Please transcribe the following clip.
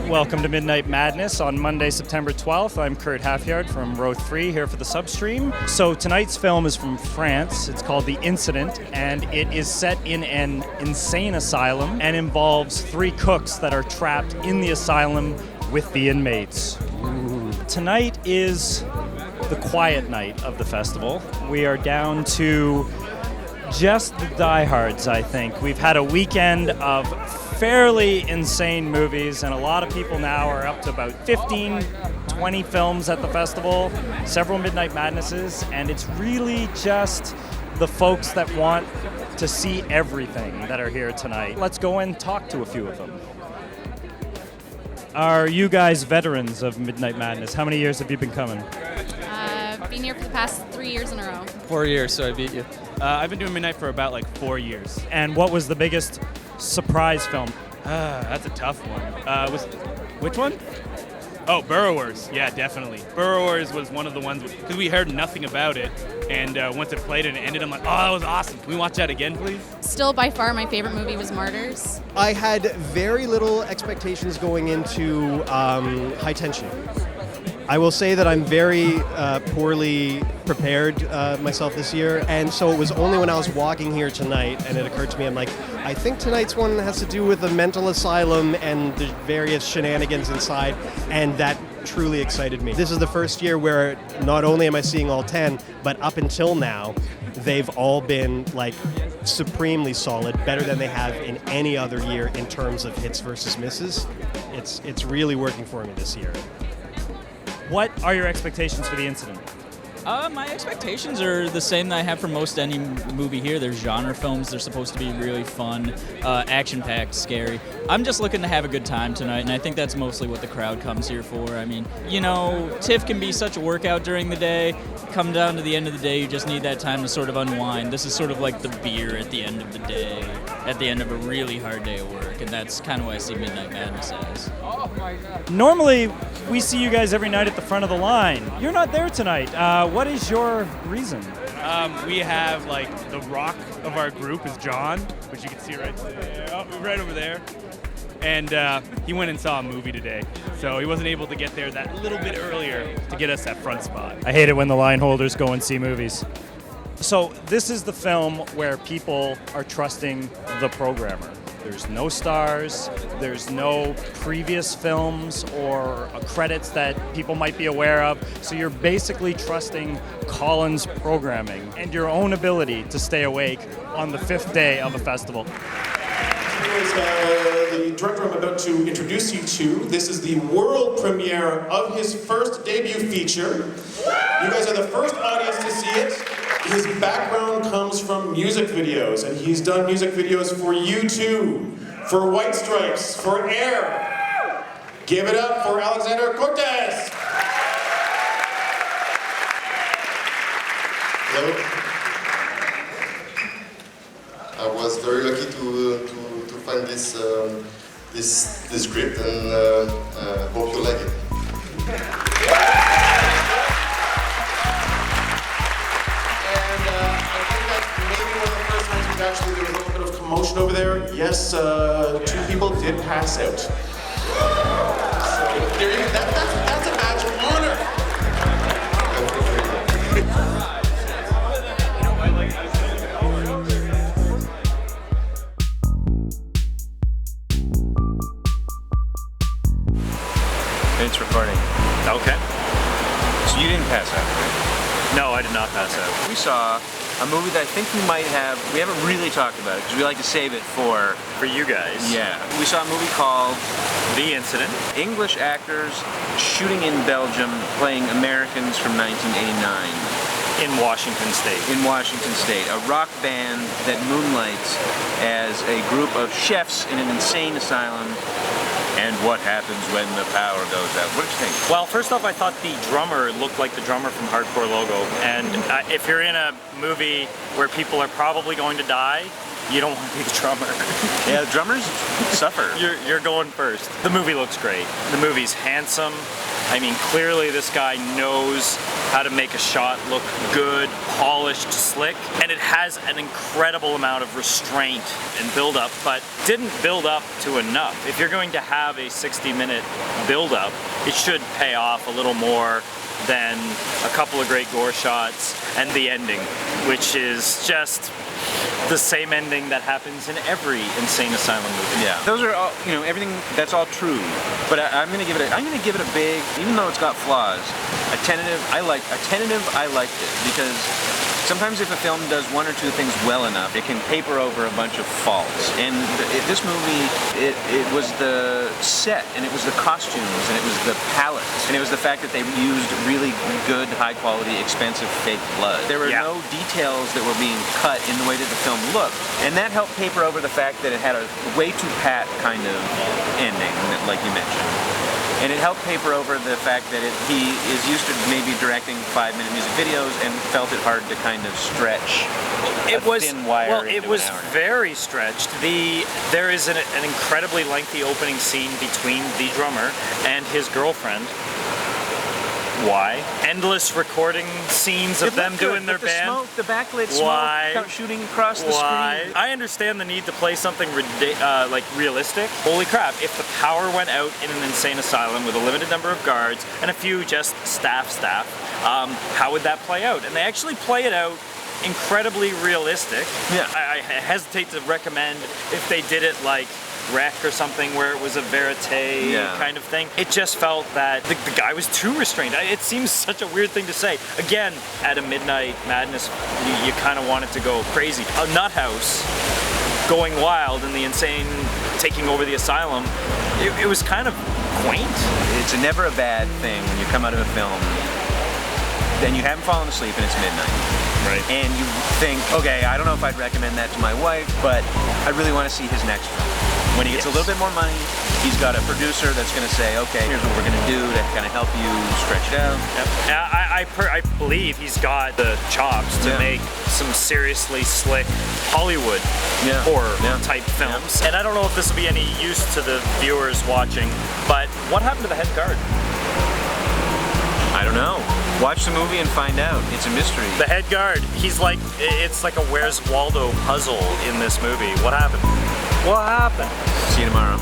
Welcome to Midnight Madness on Monday, September 12th. I'm Kurt Halfyard from row 3 here for the substream. So tonight's film is from France. It's called The Incident, and it is set in an insane asylum and involves 3 cooks that are trapped in the asylum with the inmates. Ooh. Tonight is the quiet night of the festival. We are down to just the diehards, I think. We've had a weekend of fairly insane movies, and a lot of people now are up to about 15, 20 films at the festival, several Midnight Madnesses, and it's really just the folks that want to see everything that are here tonight. Let's go and talk to a few of them. Are you guys veterans of Midnight Madness? How many years have you been coming? Been here for the past 3 years in a row. 4 years, so I beat you. I've been doing Midnight for about 4 years. And what was the biggest surprise film? That's a tough one. Which one? Oh, Burrowers. Yeah, definitely. Burrowers was one of the ones, because we heard nothing about it, and once it played and it ended, I'm like, oh, that was awesome. Can we watch that again, please? Still, by far, my favorite movie was Martyrs. I had very little expectations going into High Tension. I will say that I'm very poorly prepared myself this year, and so it was only when I was walking here tonight and it occurred to me, I'm like, I think tonight's one has to do with a mental asylum and the various shenanigans inside, and that truly excited me. This is the first year where not only am I seeing all 10, but up until now, they've all been supremely solid, better than they have in any other year in terms of hits versus misses. It's really working for me this year. What are your expectations for The Incident? My expectations are the same that I have for most any movie here. They're genre films. They're supposed to be really fun, action-packed, scary. I'm just looking to have a good time tonight, and I think that's mostly what the crowd comes here for. I mean, TIFF can be such a workout during the day. Come down to the end of the day, you just need that time to sort of unwind. This is sort of like the beer at the end of the day, at the end of a really hard day of work, and that's kind of what I see Midnight Madness as. Oh my God. Normally, we see you guys every night at the front of the line. You're not there tonight. What is your reason? We have the rock of our group is John, which you can see right there, right over there. And he went and saw a movie today, so he wasn't able to get there that little bit earlier to get us that front spot. I hate it when the line holders go and see movies. So this is the film where people are trusting the programmer. There's no stars, there's no previous films or credits that people might be aware of, so you're basically trusting Colin's programming and your own ability to stay awake on the 5th day of a festival. The director I'm about to introduce you to, this is the world premiere of his first debut feature. You guys are the first audience to see it. His background comes from music videos, and he's done music videos for U2, for White Stripes, for Air. Give it up for Alexandre Courtes! Hello. I was very lucky to find this script, and hope you like it. Actually, there was a little bit of commotion over there. Yes, 2 people did pass out. So, that's a badge of honor. It's recording. Okay. So you didn't pass out, right? No, I did not pass out. We saw a movie that I think we haven't really talked about it because we like to save it for you guys. Yeah. We saw a movie called The Incident. English actors shooting in Belgium playing Americans from 1989. In Washington State. In Washington State. A rock band that moonlights as a group of chefs in an insane asylum. And what happens when the power goes out? What did you think? Well, first off, I thought the drummer looked like the drummer from Hardcore Logo. And if you're in a movie where people are probably going to die, you don't want to be the drummer. Yeah, the drummers suffer. You're going first. The movie looks great. The movie's handsome. I mean, clearly this guy knows how to make a shot look good, polished, slick, and it has an incredible amount of restraint and build-up, but didn't build up to enough. If you're going to have a 60-minute build-up, it should pay off a little more than a couple of great gore shots and the ending, which is just the same ending that happens in every insane asylum movie. Yeah, those are all, you know, everything. That's all true. But I'm gonna give it a big, even though it's got flaws, a tentative. I liked it because sometimes if a film does one or two things well enough, it can paper over a bunch of faults. And this movie, it was the set, and it was the costumes, and it was the palettes, and it was the fact that they used really good, high-quality, expensive fake blood. There were no details that were being cut in the way that the film looked, and that helped paper over the fact that it had a way too pat kind of ending, like you mentioned. And it helped paper over the fact that he is used to maybe directing 5-minute music videos and felt it hard to kind of stretch a thin wire. Well, it was very stretched. There is an incredibly lengthy opening scene between the drummer and his girlfriend. Why? Endless recording scenes of them doing their band. Smoke, the backlit smoke shooting across the screen. I understand the need to play something like realistic. Holy crap, if the power went out in an insane asylum with a limited number of guards and a few just staff, how would that play out? And they actually play it out incredibly realistic. Yeah. I hesitate to recommend if they did it like Wreck or something where it was a verite kind of thing. It just felt that the guy was too restrained. It seems such a weird thing to say. Again, at a midnight madness, you kind of want it to go crazy. A nut house going wild and the insane taking over the asylum, it was kind of quaint. It's never a bad thing when you come out of a film, then you haven't fallen asleep and it's midnight. Right. And you think, okay, I don't know if I'd recommend that to my wife, but I really want to see his next film. When he gets a little bit more money, he's got a producer that's going to say, okay, here's what we're going to do to kind of help you stretch it out. Yep. I believe he's got the chops to make some seriously slick Hollywood horror type films. And I don't know if this will be any use to the viewers watching, but what happened to the head guard? I don't know. Watch the movie and find out. It's a mystery. The head guard, it's like a Where's Waldo puzzle in this movie. What happened? What happened? See you tomorrow.